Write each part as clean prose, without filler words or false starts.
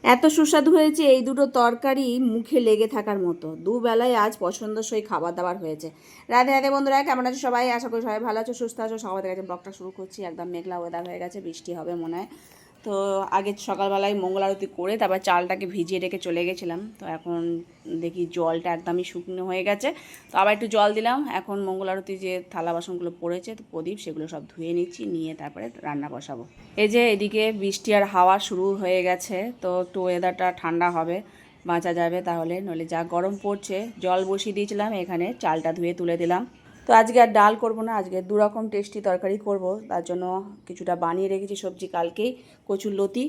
এত সুস্বাদু হয়েছে এই দুটো তরকারি, মুখে লেগে থাকার মতো। দুবেলায় আজ পছন্দসই খাবার দাবার হয়েছে। রাধে রাধে বন্ধুরা, কেমন আছে সবাই? আশা করি সবাই ভালো আছো, সুস্থ আছো। সকাল থেকে ব্লগটা শুরু করছি। একদম মেঘলা ওয়েদার হয়ে গেছে, বৃষ্টি হবে মনে হয়। তো আগে সকালবেলায় মঙ্গল আরতি করে তারপর চালটাকে ভিজিয়ে রেখে চলে গেছিলাম। তো এখন দেখি জলটা একদমই শুকনো হয়ে গেছে। তো আবার একটু জল দিলাম। এখন মঙ্গল আরতি যে থালা বাসনগুলো পড়েছে, তো প্রদীপ, সেগুলো সব ধুয়ে নিচ্ছি, নিয়ে তারপরে রান্না বসাবো। এই যে এদিকে বৃষ্টি আর হাওয়া শুরু হয়ে গেছে, তো একটু ওয়েদারটা ঠান্ডা হবে, বাঁচা যাবে তাহলে। নইলে যা গরম পড়ছে। জল বসিয়ে দিয়েছিলাম, এখানে চালটা ধুয়ে তুলে দিলাম। তো আজকে আর ডাল করব না, আজকে দুরকম টেস্টি তরকারি করব। তার জন্য কিছুটা বানিয়ে রেখেছি সবজি কালকেই। কচুরলতি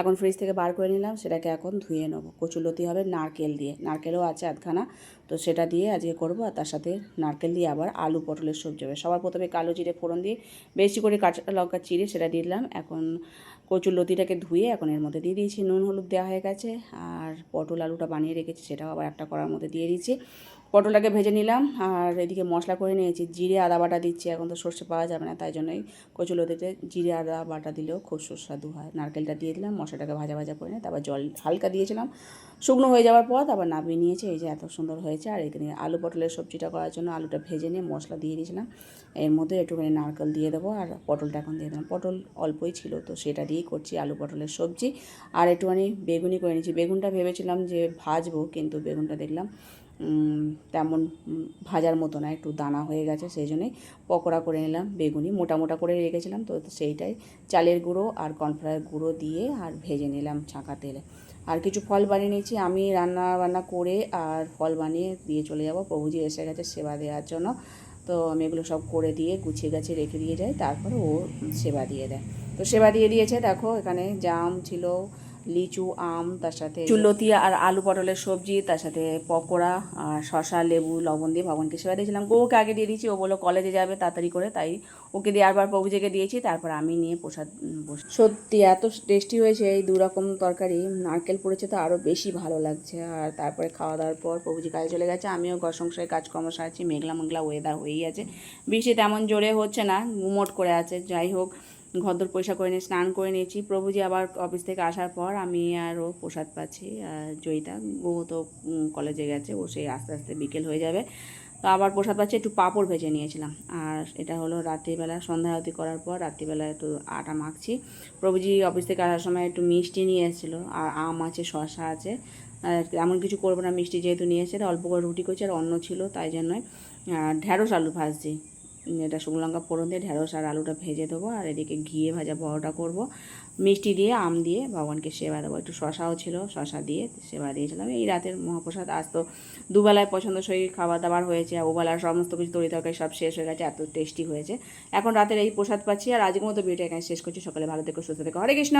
এখন ফ্রিজ থেকে বার করে নিলাম, সেটাকে এখন ধুয়ে নেব। কচুরলতি হবে নারকেল দিয়ে, নারকেলও আছে আধখানা, তো সেটা দিয়ে আজকে করব। আর তার সাথে নারকেল দিয়ে আবার আলু পটলের সবজি হবে। সবার প্রথমে কালো জিরে ফোড়ন দিয়ে বেশি করে কাঁচা লঙ্কা চিড়ে সেটা দিয়ে দিলাম। এখন কচুরলতিটাকে ধুয়ে এখন এর মধ্যে দিয়ে দিয়েছি, নুন হলুদ দেওয়া হয়ে গেছে। আর পটল আলুটা বানিয়ে রেখেছি, সেটাও আবার একটা কড়ার মধ্যে দিয়ে দিয়েছি। পটলটাকে ভেজে নিলাম, আর এদিকে মশলা করে নিয়েছি। জিরে আদা বাটা দিচ্ছি, এখন তো সর্ষে পাওয়া যাবে না, তাই জন্যই কচুরলতিতে জিরে আদা বাটা দিলেও খুব সুস্বাদু হয়। নারকেলটা দিয়ে দিলাম, মশলাটাকে ভাজা ভাজা করে নিয়ে তারপর জল হালকা দিয়েছিলাম। শুকনো হয়ে যাওয়ার পর তারপর নামিয়ে নিয়েছি। এই যে এত সুন্দর হয়েছে। আর এখানে আলু পটলের সবজিটা করার জন্য আলুটা ভেজে নিয়ে মশলা দিয়ে দিয়েছিলাম। এর মধ্যে একটুখানি নারকেল দিয়ে দেবো, আর পটলটা এখন দিয়ে দিলাম। পটল অল্পই ছিল, তো সেটা দিয়েই করছি আলু পটলের সবজি। আর একটুখানি বেগুনি করে নিয়েছি। বেগুনটা ভেবেছিলাম যে ভাজবো, কিন্তু বেগুনটা দেখলাম তেমন ভাজার মতো না, একটু দানা হয়ে গেছে, সেই জন্যই পকোড়া করে নিলাম। বেগুনি মোটা মোটা করে রেখেছিলাম, তো সেইটাই চালের গুঁড়ো আর কর্নফ্লাওয়ার গুঁড়ো দিয়ে আর ভেজে নিলাম ছাঁকা তেলে। আর কিছু ফল বানিয়ে নিয়েছি আমি, রান্না বান্না করে আর ফল বানিয়ে দিয়ে চলে যাব। প্রভুজি এসে গেছে সেবা দেওয়ার জন্য, তো আমি এগুলো সব করে দিয়ে গুছিয়ে গাছে রেখে দিয়ে যাই, তারপরে ও সেবা দিয়ে দেয়। তো সেবা দিয়ে দিয়েছে। দেখো এখানে জাম ছিল, লিচু, আম, তার সাথে চুলতি আর আলু পটলের সবজি, তার সাথে পকোড়া আর শশা লেবু লবণ দিয়ে ভগবানকে সেবা দিয়েছিলাম। ওকে আগে দিয়ে দিয়েছি, ও বললো কলেজে যাবে তাড়াতাড়ি করে, তাই ওকে দিয়ে আরবার প্রভুজিকে দিয়েছি। তারপর আমি নিয়ে প্রসাদ সত্যি এত টেস্টি হয়েছে এই দুরকম তরকারি। নারকেল পড়েছে তো আরও বেশি ভালো লাগছে। আর তারপরে খাওয়া দাওয়ার পর প্রভুজি কাজে চলে গেছে, আমিও ঘর সংসারে কাজকর্ম সারছি। মেঘলা মেঘলা ওয়েদার হয়েই আছে, বৃষ্টি তেমন জোরে হচ্ছে না, গুমোট করে আছে। যাই হোক, ঘরদোর পরিষ্কার করে নিয়ে স্নান করে নিয়েছি। প্রভুজি আবার অফিস থেকে আসার পর আমি আর ও প্রসাদ পাচ্ছি। জয়িতা ও তো কলেজে গেছে, ও সেই আস্তে আস্তে বিকেল হয়ে যাবে। তো আবার প্রসাদ পাচ্ছি, একটু পাঁপড় ভেজে নিয়েছিলাম। আর এটা হলো রাত্রিবেলা, সন্ধ্যা আরতি করার পর রাত্রিবেলা একটু আটা মাখছি। প্রভুজি অফিস থেকে আসার সময় একটু মিষ্টি নিয়ে এসেছিলো, আর আম আছে, শসা আছে। আর এমন কিছু করবো না, মিষ্টি যেহেতু নিয়ে এসে অল্প করে রুটি করছি, আর অন্য ছিল, তাই জন্যই ঢ্যাঁড়স আলু ভাজছি। এটা শুকনো লঙ্কা ফোড়ন দিয়ে ঢ্যাঁড়স আর আলুটা ভেজে দেবো। আর এদিকে ঘিয়ে ভাজা পরোটা করবো, মিষ্টি দিয়ে আম দিয়ে ভগবানকে সেবা দেবো। একটু শশাও ছিল, শশা দিয়ে সেবা দিয়েছিলাম। এই রাতের মহাপ্রসাদ। আজ তো দুবেলায় পছন্দসই খাবার দাবার হয়েছে, আর ওবেলার সমস্ত কিছু তরি তরকারি সব শেষ হয়ে গেছে, এত টেস্টি হয়েছে। এখন রাতের এই প্রসাদ পাচ্ছি। আর আজকের মতো ভিডিওটা এখানে শেষ করছি। সকালে ভালো থেকো, সুস্থ থেকো। হরে কৃষ্ণ।